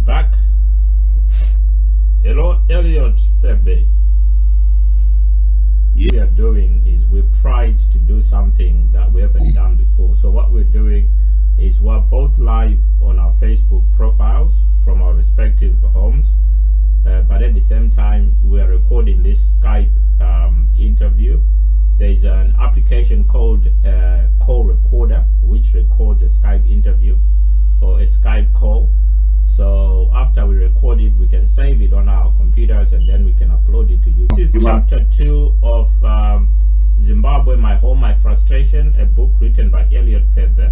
back. Hello, Elliot Pfebve. What we are doing is we've tried to do something that we haven't done before. So what we're doing is we're both live on our Facebook profiles from our respective homes, but at the same time we are recording this Skype interview. There's an application called Call Recorder, which records a Skype interview or a Skype call. So after we record it, we can save it on our computers and then we can upload it to you. This is chapter 2 of Zimbabwe, My Home, My Frustration, a book written by Elliot Pfebve.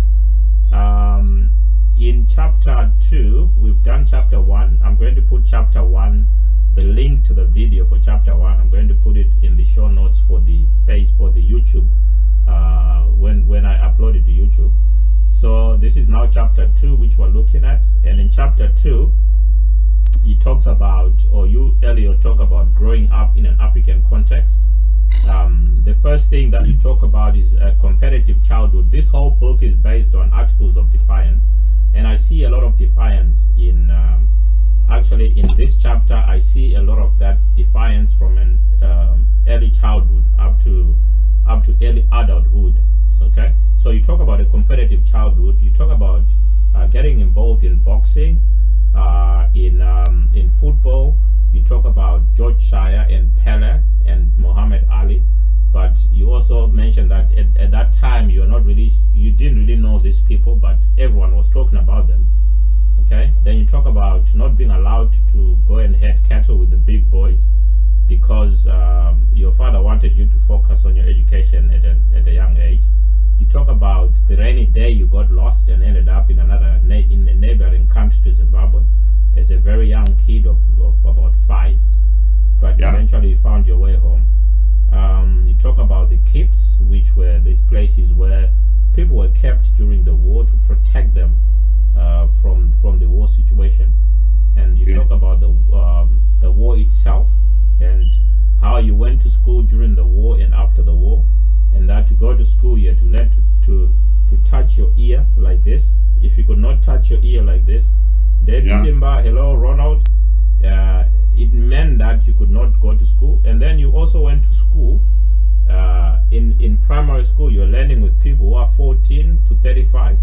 In chapter 2, we've done chapter 1. I'm going to put chapter 1, the link to the video for chapter 1. I'm going to put it in the show notes for the Facebook, the YouTube, when I upload it to YouTube. So this is now chapter 2, which we're looking at. And in chapter 2, he talks about, or you, Elliot, talk about growing up in an African context. The first thing that you talk about is a competitive childhood. This whole book is based on articles of defiance. And I see a lot of defiance in, actually in this chapter, I see a lot of that defiance from an early childhood up to early adulthood. Okay, so you talk about a competitive childhood. You talk about getting involved in boxing, in football. You talk about George Shire and Pele and Muhammad Ali. But you also mentioned that at that time you didn't really know these people, but everyone was talking about them. Okay, then you talk about not being allowed to go and head cattle with the big boys because your father wanted you to focus on your education at a young age. You talk about the rainy day you got lost and ended up in in a neighboring country to Zimbabwe as a very young kid of about 5, but eventually you found your way home. You talk about the keeps, which were these places where people were kept during the war to protect them from the war situation. And you talk about the war itself and how you went to school during the war and after the war, and that to go to school you had to learn to touch your ear like this. If you could not touch your ear like this, then Simba, hello Ronald, it meant that you could not go to school. And then you also went to school. In primary school, you're learning with people who are 14 to 35.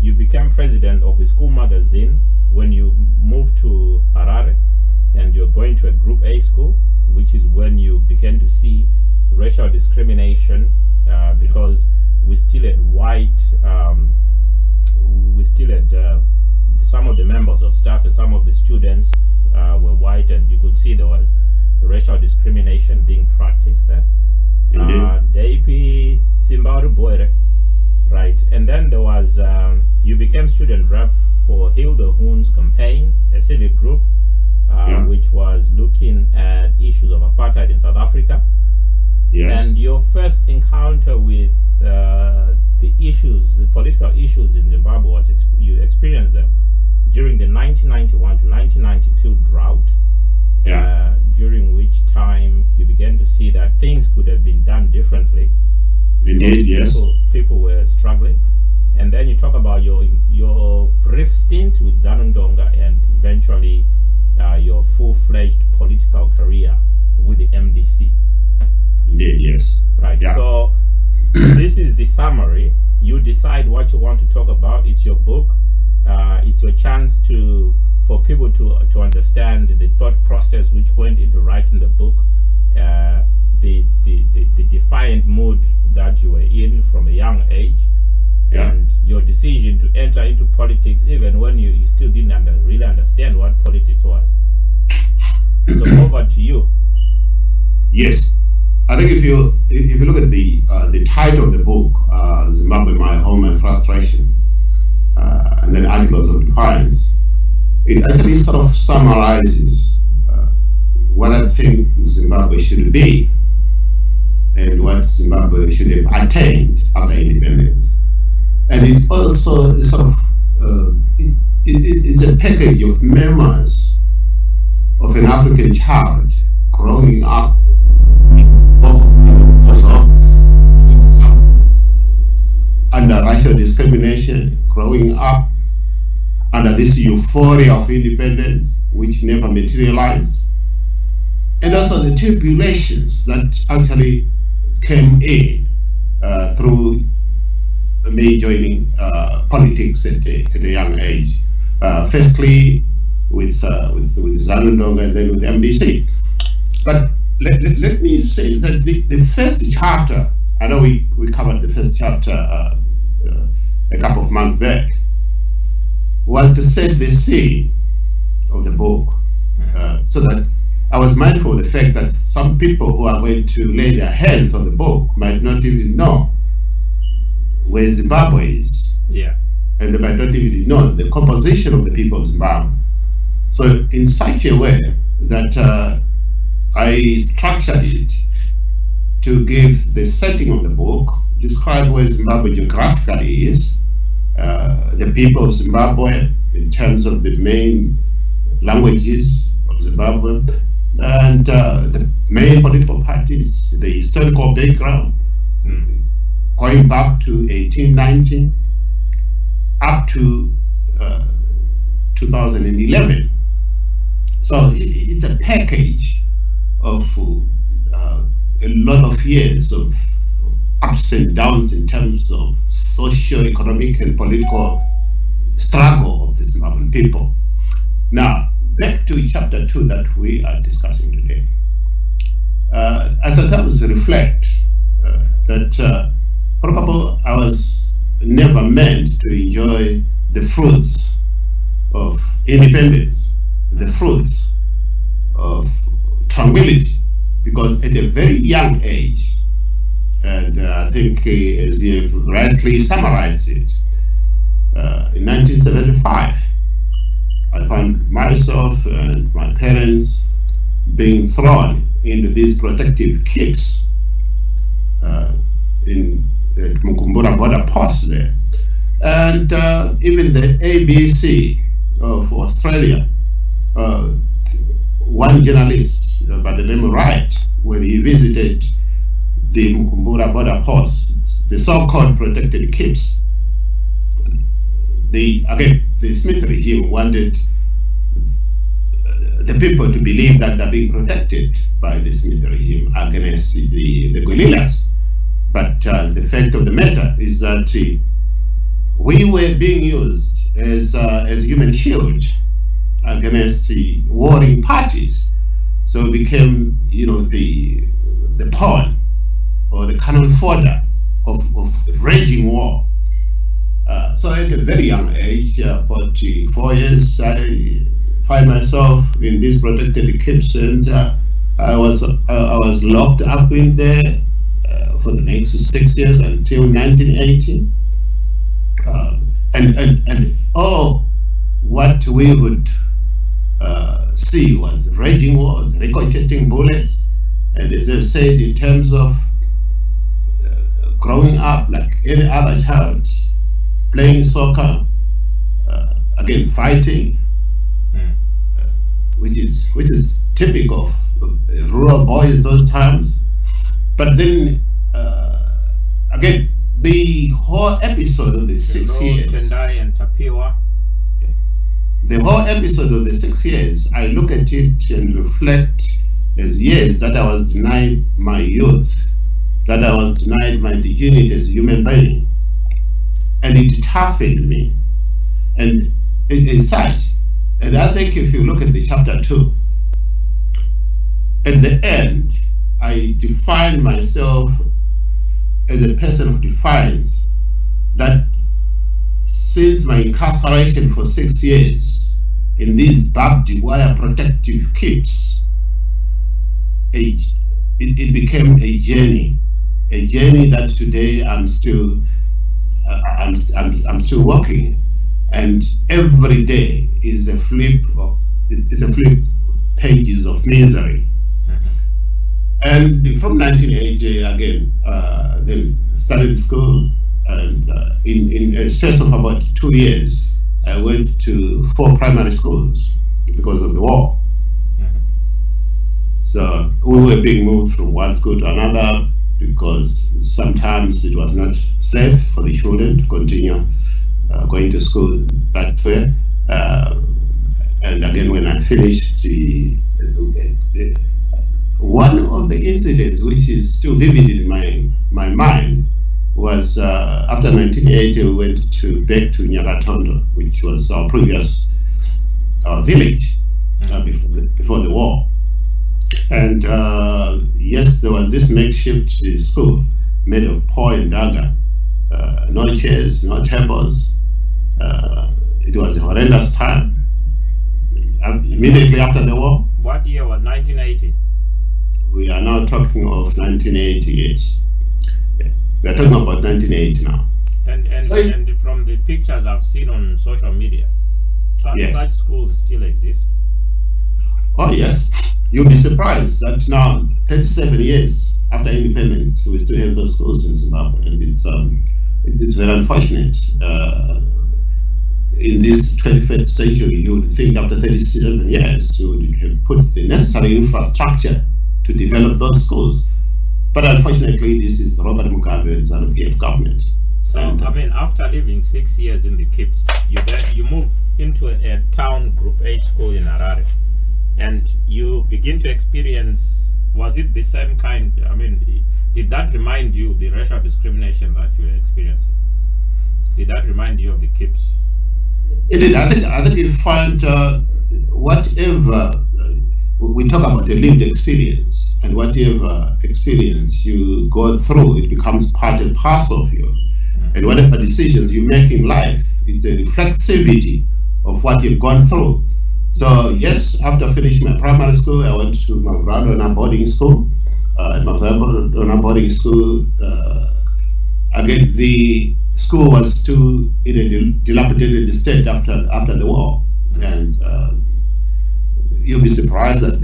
You became president of the school magazine when you moved to Harare, and you're going to a group A school, which is when you began to see racial discrimination, because we still had some of the members of staff and some of the students were white, and you could see there was racial discrimination being practiced there. DP Zimbabwe, right? And then there was you became student rep for Heal the Hoons campaign, a civic group which was looking at issues of apartheid in South Africa. Yes. And your first encounter with the political issues in Zimbabwe was you experienced them during the 1991 to 1992 drought, during which time you began to see that things could have been done differently. Indeed, yes. People were struggling. And then you talk about your brief stint with Zanundonga and eventually your full-fledged political career with the MDC. Indeed, yes. Right. Yeah. So this is the summary. You decide what you want to talk about. It's your book. It's your chance for people to understand the thought process which went into writing the book, the defiant mood that you were in from a young age, and your decision to enter into politics even when you still didn't really understand what politics was. So over to you. Yes. I think if you look at the title of the book, Zimbabwe, My Home, My Frustration, and then Articles of Defiance, it actually sort of summarizes what I think Zimbabwe should be and what Zimbabwe should have attained after independence. And it also sort of it's a package of memoirs of an African child growing up under racial discrimination, growing up under this euphoria of independence, which never materialized, and also the tribulations that actually came in through me joining politics at a young age. Firstly, with ZANU and then with MDC. But let me say that the first chapter, I know we covered the first chapter a couple of months back, was to set the scene of the book, so that I was mindful of the fact that some people who are going to lay their hands on the book might not even know where Zimbabwe is. Yeah. And they might not even know the composition of the people of Zimbabwe. So in such a way that I structured it to give the setting of the book, describe where Zimbabwe geographically is, the people of Zimbabwe in terms of the main languages of Zimbabwe, and the main political parties, the historical background, going back to 1890 up to 2011. So it's a package of a lot of years of ups and downs in terms of socio-economic and political struggle of the Zimbabwean people. Now, back to chapter 2 that we are discussing today. I sometimes reflect that probably I was never meant to enjoy the fruits of independence, the fruits of tranquility, because at a very young age, and I think as you have rightly summarized it, in 1975, I found myself and my parents being thrown into these protective camps in Mukumbura border post there. And even the ABC of Australia, one journalist by the name of Wright, when he visited the Mukumbura border post, the so-called protected camps, the Smith regime wanted the people to believe that they're being protected by the Smith regime against the guerrillas. But the fact of the matter is that we were being used as a human shield against the warring parties. So it became, the pawn or the cannon fodder of raging war. So at a very young age, about 4 years, I find myself in these protected camps, and I was locked up in there for the next 6 years until 1980. And all what we would see was raging wars, ricocheting bullets, and as I've said, in terms of growing up like any other child, playing soccer, again fighting, which is typical of rural boys those times. But then again, the whole episode of the 6 years, the whole episode of the 6 years, I look at it and reflect as years that I was denied my youth, that I was denied my dignity as a human being, and it toughened me, and it's such. And I think if you look at the chapter 2, at the end, I define myself as a person of defiance, that since my incarceration for 6 years in these barbed wire protective camps, it became a journey that today I'm still walking, and every day is a flip of pages of misery. And from 1980 again, then started school, and in a space of about 2 years, I went to 4 primary schools because of the war. So we were being moved from one school to another because sometimes it was not safe for the children to continue going to school that way. And again, when I finished, one of the incidents which is still vivid in my mind was after 1980, we went back to Nyakatondo, which was our previous village before the war. And yes, there was this makeshift school made of poi and dagga, no chairs, no tables. It was a horrendous time. Immediately after the war. What year was 1980? We are now talking of 1988. Yeah. We are talking about 1980 now. And from the pictures I've seen on social media, such schools still exist. Oh yes, you'll be surprised that now, 37 years after independence, we still have those schools in Zimbabwe, and it's very unfortunate. In this 21st century, you would think after 37 years, you would have put the necessary infrastructure to develop those schools. But unfortunately, this is the Robert Mugabe and ZANU-PF government. So, after living 6 years in the Kips, you move into a town Group 8 school in Harare, and you begin to experience, was it the same kind, did that remind you the racial discrimination that you were experiencing? Did that remind you of the Kips? It did. I think you find whatever we talk about the lived experience, and whatever experience you go through, it becomes part and parcel of you. And whatever decisions you make in life, it's a reflexivity of what you've gone through. So yes, after finishing my primary school, I went to Mavradona boarding school. At Mavradona boarding school, again, the school was still in a dilapidated state after the war, and you'll be surprised that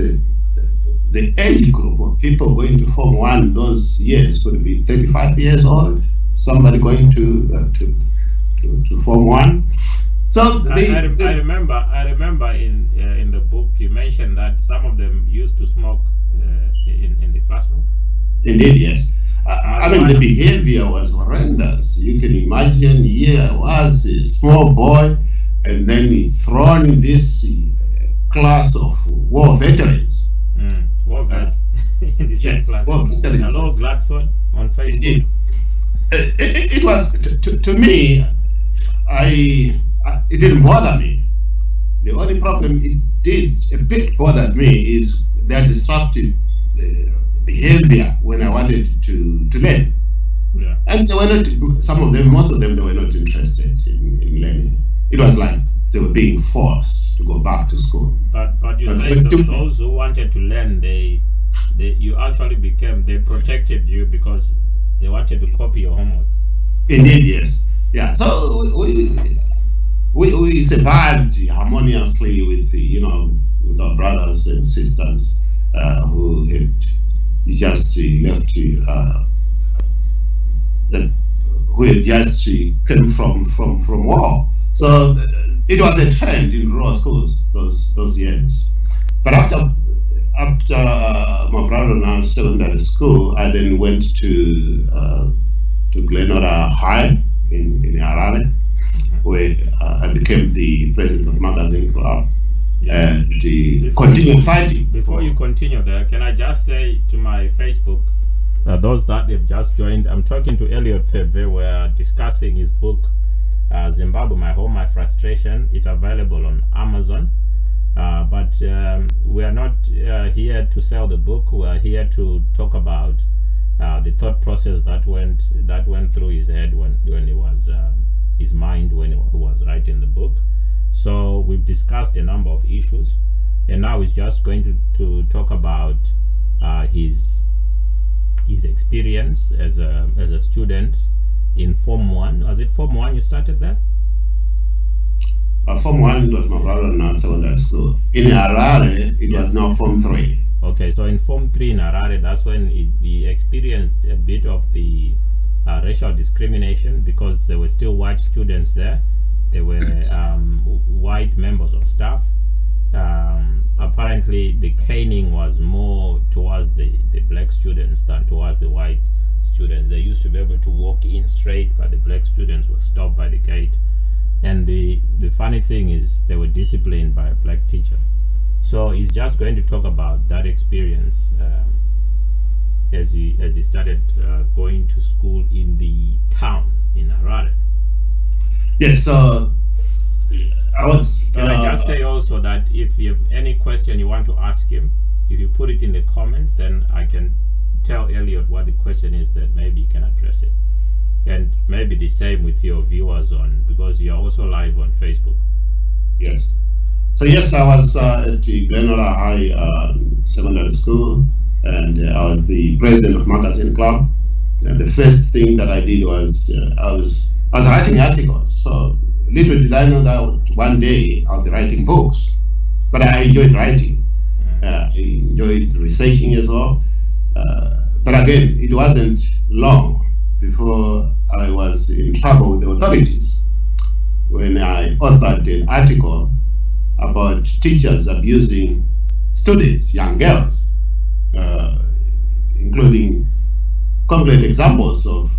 the age group of people going to Form 1 those years could be 35 years old. Somebody going to Form 1. So I remember in the book you mentioned that some of them used to smoke in the classroom. Indeed, yes. The behavior was horrendous. You can imagine, here I was a small boy, and then he's thrown in this class of war veterans. War veterans in the same class. War veterans. Hello, Gladson on Facebook. It was to me. It didn't bother me. The only problem it did a bit bothered me is their disruptive behavior when I wanted to learn. Yeah. And they were not, most of them, they were not interested in learning. It was like they were being forced to go back to school. But you say those who wanted to learn, you actually they protected you because they wanted to copy your homework. Indeed, yes. Yeah, so we survived harmoniously with our brothers and sisters who had just left who had just came from war. So it was a trend in rural schools those years. But after Mavradona secondary school, I then went to Glenora High in Harare, where I became the president of Magazine Club and continued fighting. Before you continue there, can I just say to my Facebook, those that have just joined, I'm talking to Pfebve. We're discussing his book, Zimbabwe, My Home, My Frustration. It's available on Amazon. But we are not here to sell the book. We are here to talk about the thought process that went through his head when he was his mind when he was writing the book. So we've discussed a number of issues, and now he's just going to talk about his experience as a student in Form 1. Was it Form 1 you started there? Form 1 was Mavradona secondary school. In Harare, it was now Form 3. Okay, so in Form 3 in Harare, that's when he experienced a bit of the racial discrimination, because there were still white students there. There were white members of staff. Apparently, the caning was more towards the black students than towards the white students. They used to be able to walk in straight, but the black students were stopped by the gate. And the funny thing is, they were disciplined by a black teacher. So he's just going to talk about that experience as he started going to school in the town in Harare. Yes, so I was. Can I just say also that if you have any question you want to ask him, if you put it in the comments, then I can tell Elliot what the question is, that maybe he can address it. And maybe the same with your viewers because you're also live on Facebook. Yes. So yes, I was at the Glenola High Secondary School, and I was the president of Magazine Club. And the first thing that I did was I was writing articles. So little did I know that one day I'll be writing books. But I enjoyed writing. I enjoyed researching as well. But again, it wasn't long before I was in trouble with the authorities when I authored an article about teachers abusing students, young girls, including concrete examples of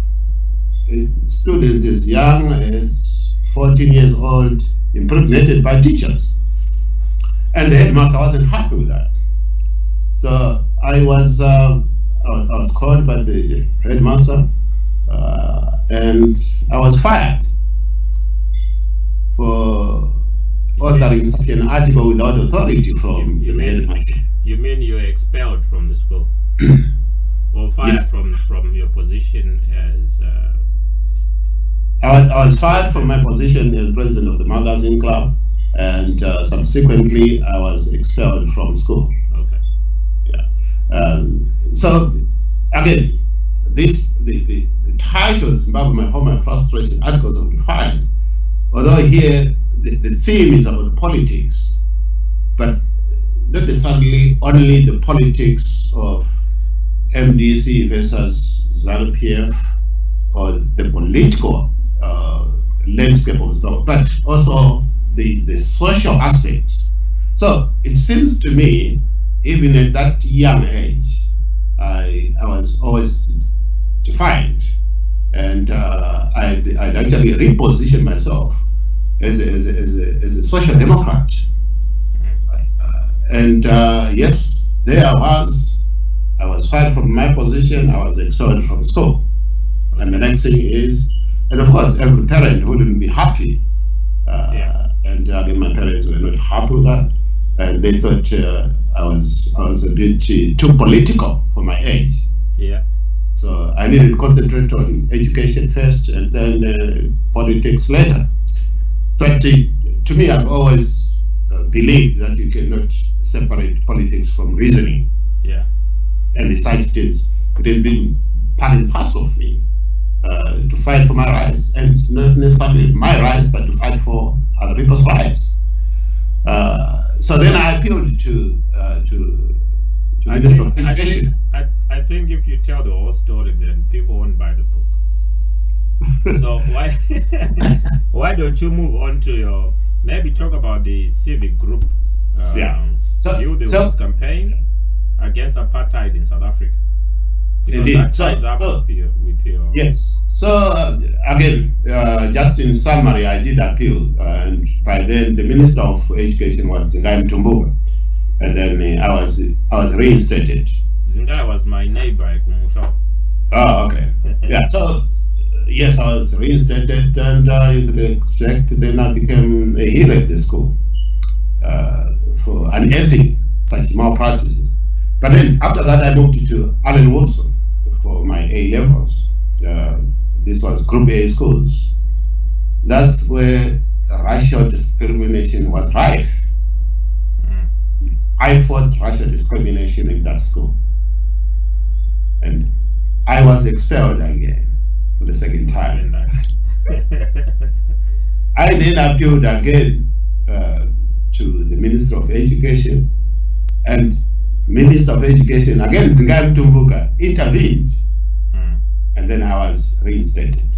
students as young as 14 years old impregnated by teachers. And the headmaster wasn't happy with that. So I was called by the headmaster, and I was fired for authoring such an article without authority from the headmaster. You mean you were expelled from the school? Or fired Yes. from your position as... I was fired from my position as president of the magazine club, and subsequently I was expelled from school. Okay. Yeah. So again, the title Zimbabwe, My Home and Frustration, Articles of Defiance, although here the theme is about the politics, but not necessarily only the politics of MDC versus ZANU-PF or the political landscape of Zimbabwe, but also the social aspect. So it seems to me, even at that young age, I was always defiant, and I'd actually repositioned myself as a social democrat. And yes, there I was fired from my position, I was expelled from school. And the next thing is, and of course, every parent wouldn't be happy. And again, my parents were not happy with that. And they thought I was a bit too political for my age. Yeah. So I needed to concentrate on education first and then politics later. But to me, I've always believed that you cannot separate politics from reasoning. Yeah. And besides, it has been part and parcel of me to fight for my rights, and not necessarily my rights, but to fight for other people's rights. So then I appealed to Minister of Education. I think if you tell the whole story, then people won't buy the book. So why don't you move on to maybe talk about the civic group? The campaign against apartheid in South Africa. Indeed. That ties up with your yes. So again, just in summary, I did appeal, and by then the Minister of Education was Zingai Mtumbuka, and then I was reinstated. Zingai was my neighbor at Kumusha. Oh, okay. Yeah. So yes, I was reinstated, and you could expect then I became a hero at the school for unearthing such malpractices. But then after that, I moved to Allen Wilson for my A levels. This was Group A schools. That's where racial discrimination was rife. I fought racial discrimination in that school, and I was expelled again for the second time. I then appealed again to the Minister of Education, and Minister of Education, again, Zingai Mtumbuka, intervened, and then I was reinstated.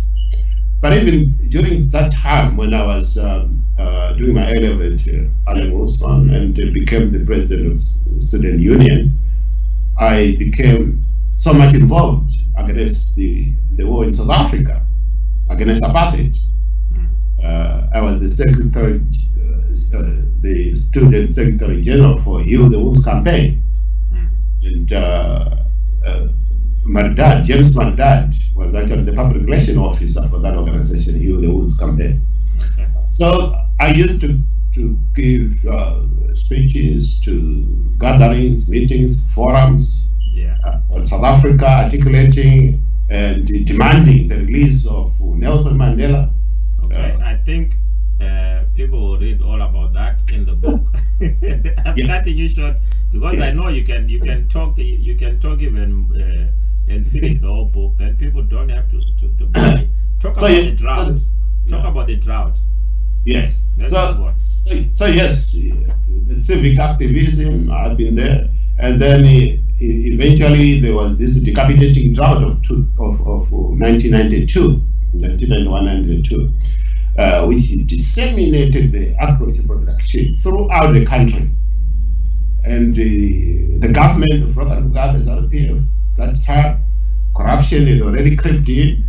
But even during that time, when I was doing my A-level at Allen Wilson and became the president of the Student Union, I became so much involved against the war in South Africa, against apartheid. I was the secretary, the student secretary general for Heal the Wounds campaign. And Mardad, James Mardad, was actually the public relation officer for that organization, Heal the Wounds campaign. So I used to give speeches to gatherings, meetings, forums in South Africa, articulating and demanding the release of Nelson Mandela. Okay, I think people will read all about that in the book. I'm cutting you short because I know you can talk even and finish the whole book. Then people don't have to buy. Talk about the drought. Talk about the drought. Yes. So yes, the civic activism, I've been there, and then eventually there was this decapitating drought of 1992, 1991-92, which disseminated the agricultural production throughout the country, and the government of Robert Mugabe's RPF that time, corruption had already crept in,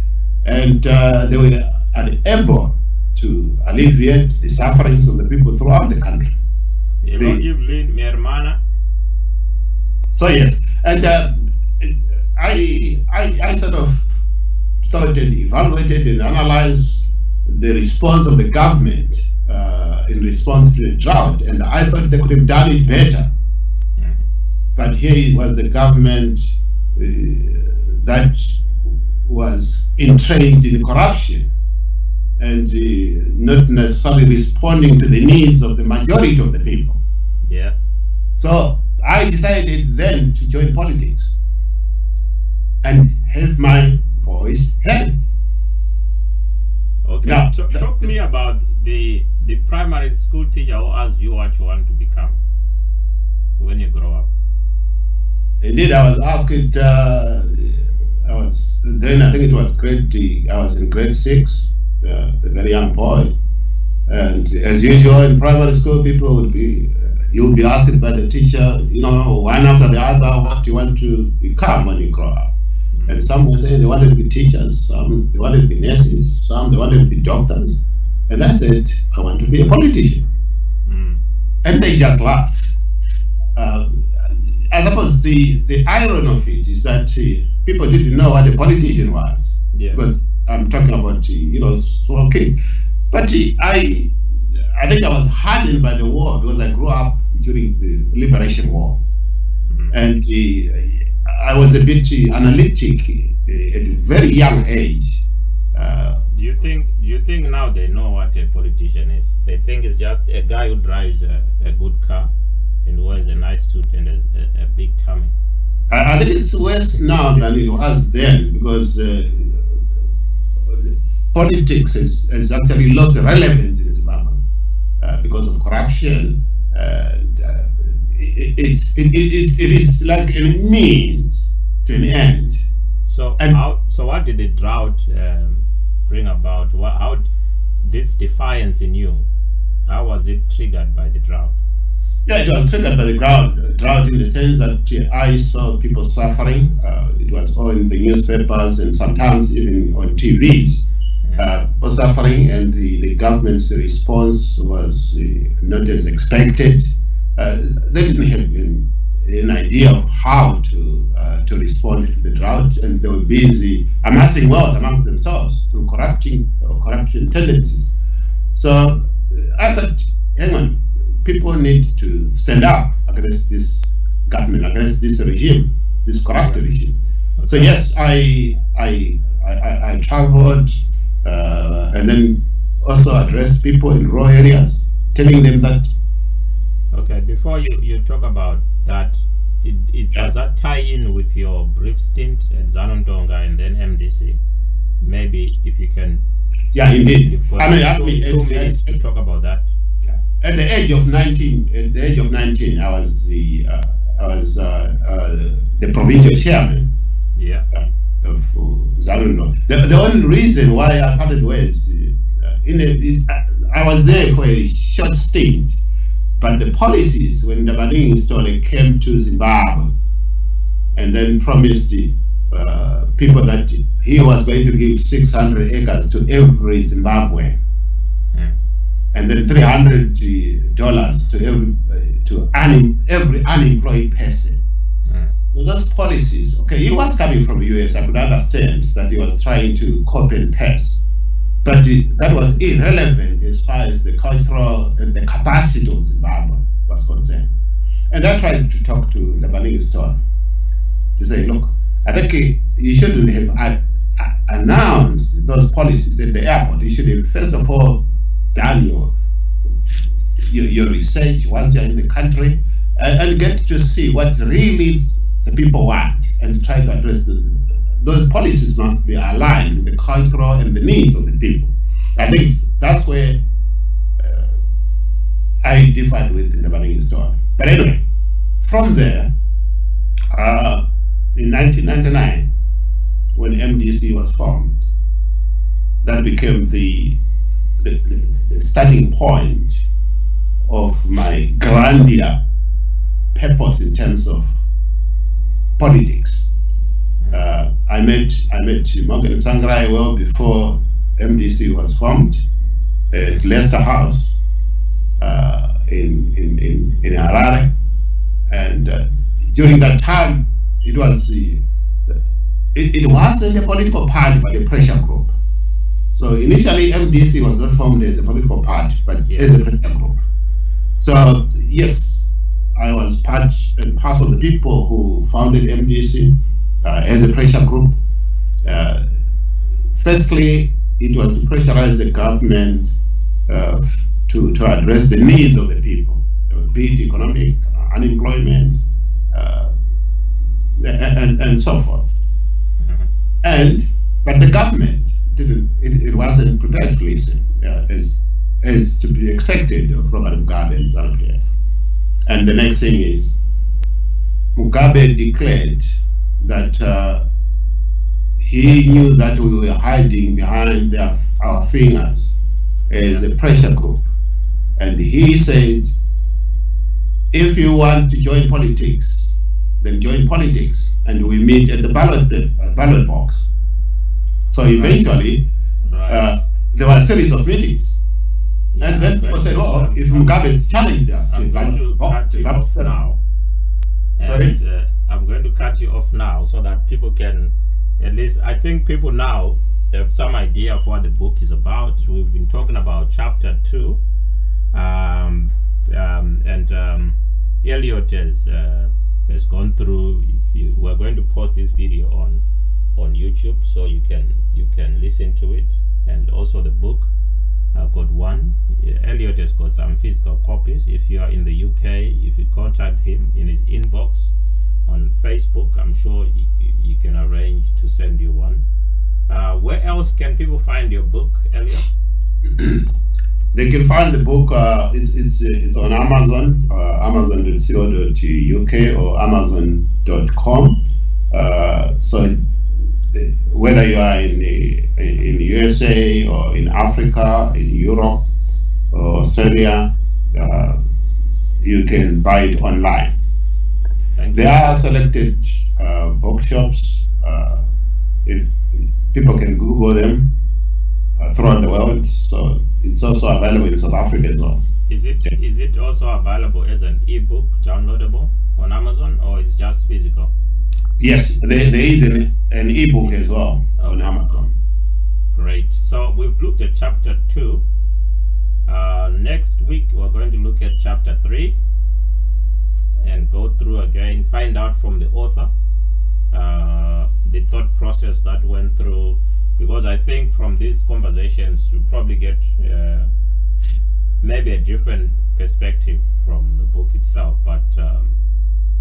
and they were unable to alleviate the sufferings of the people throughout the country. So yes, and I sort of thought and evaluated and analyzed the response of the government in response to the drought, and I thought they could have done it better. But here was the government that was entrenched in corruption and not necessarily responding to the needs of the majority of the people. Yeah. So I decided then to join politics and have my voice heard. Okay. Now, talk to me about the primary school teacher who asked you what you want to become when you grow up. Indeed, I was asked. I think it was I was in grade 6. A very young boy, and as usual in primary school, people would be you'll be asked by the teacher, one after the other, what do you want to become when you grow up? And some were saying they wanted to be teachers, some they wanted to be nurses, some they wanted to be doctors, and I said I want to be a politician, and they just laughed. I suppose the irony of it is that people didn't know what a politician was, because I'm talking about small kid. But I think I was hardened by the war because I grew up during the Liberation War, and I was a bit analytic at a very young age. Do you think now they know what a politician is? They think it's just a guy who drives a good car and wears a nice suit and a big tummy. I think it's worse now than it was then, because politics has actually lost relevance in Zimbabwe because of corruption. It is like a means to an end. So what did the drought bring about? How this defiance in you? How was it triggered by the drought? Yeah, it was triggered by the drought in the sense that I saw people suffering. It was all in the newspapers and sometimes even on TVs. People suffering, and the government's response was not as expected. They didn't have an idea of how to respond to the drought, and they were busy amassing wealth amongst themselves through corruption tendencies. So I thought, hang on, people need to stand up against this government, against this regime, this corrupt regime. Okay. So yes, I traveled and then also addressed people in rural areas, telling them that. Okay, before you talk about that, does that tie in with your brief stint at Zanontonga and then MDC? Maybe if you can. Yeah, indeed. I mean, 2 minutes to talk about that. Yeah. At the age of 19, I was the provincial chairman. Yeah. Of Zanontonga. The only reason why I parted ways, I was there for a short stint. But the policies, when Ndabading Stole came to Zimbabwe and then promised people that he was going to give 600 acres to every Zimbabwean, and then $300 to every unemployed person. So those policies, okay, he was coming from the US. I could understand that he was trying to copy and paste, but that was irrelevant as far as the cultural and the capacity of Zimbabwe was concerned. And I tried to talk to Lebanese Todd to say, look, I think you shouldn't have announced those policies at the airport. You should have, first of all, done your research once you're in the country and get to see what really the people want and try to address those policies must be aligned with the cultural and the needs of the people. I think that's where I differed with the Lebanese story. But anyway, from there, in 1999, when MDC was formed, that became the starting point of my grander purpose in terms of politics. I met Morgan Tsvangirai well before MDC was formed at Leicester House in Harare, and during that time it wasn't a political party but a pressure group. So initially MDC was not formed as a political party but as a pressure group. So yes, I was part and parcel of the people who founded MDC as a pressure group. Firstly, it was to pressurize the government to address the needs of the people, be it economic, unemployment, and so forth. But the government didn't. It wasn't prepared to listen, as to be expected of Robert Mugabe and ZANU-PF. And the next thing is, Mugabe declared that he knew that we were hiding behind our fingers as a pressure group. And he said, if you want to join politics, then join politics, and we meet at the ballot box. So eventually, there were a series of meetings. And then people said, oh, if Mugabe has challenged us to ballot box, now. Sorry? I'm going to cut you off now so that people can, at least, I think people now have some idea of what the book is about. We've been talking about chapter 2. Elliot has gone through. We're going to post this video on YouTube so you can listen to it, and also the book. I've got one. Elliot has got some physical copies. If you are in the UK, if you contact him in his inbox on Facebook, I'm sure you can arrange to send you one. Where else can people find your book, Elliot? They can find the book. It's on Amazon, amazon.co.uk or amazon.com. So whether you are in the USA or in Africa, in Europe or Australia, you can buy it online. There are selected bookshops. If people can Google them throughout the world, so it's also available in South Africa as well. Is it also available as an ebook, downloadable on Amazon, or is it just physical? Yes, there is an ebook as well on Amazon. Great. So we've looked at chapter 2. Next week we're going to look at chapter 3 and go through again, find out from the author the thought process that went through, because I think from these conversations we probably get maybe a different perspective from the book itself. But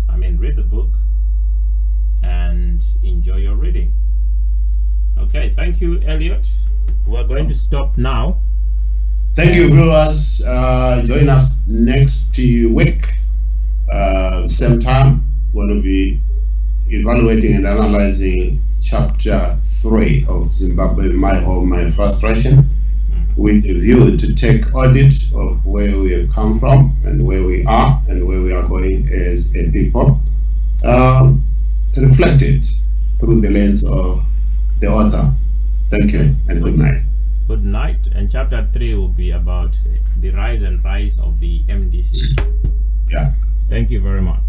I mean, read the book and enjoy your reading. Okay, thank you, Elliot. We're going to stop now. Thank you, viewers. Join us next week, same time. We're going to be evaluating and analyzing chapter 3 of Zimbabwe, My Home, My Frustration, with a view to take audit of where we have come from and where we are and where we are going as a people, reflected through the lens of the author. Thank you and good night. Good night. And chapter 3 will be about the rise and rise of the MDC. Yeah. Thank you very much.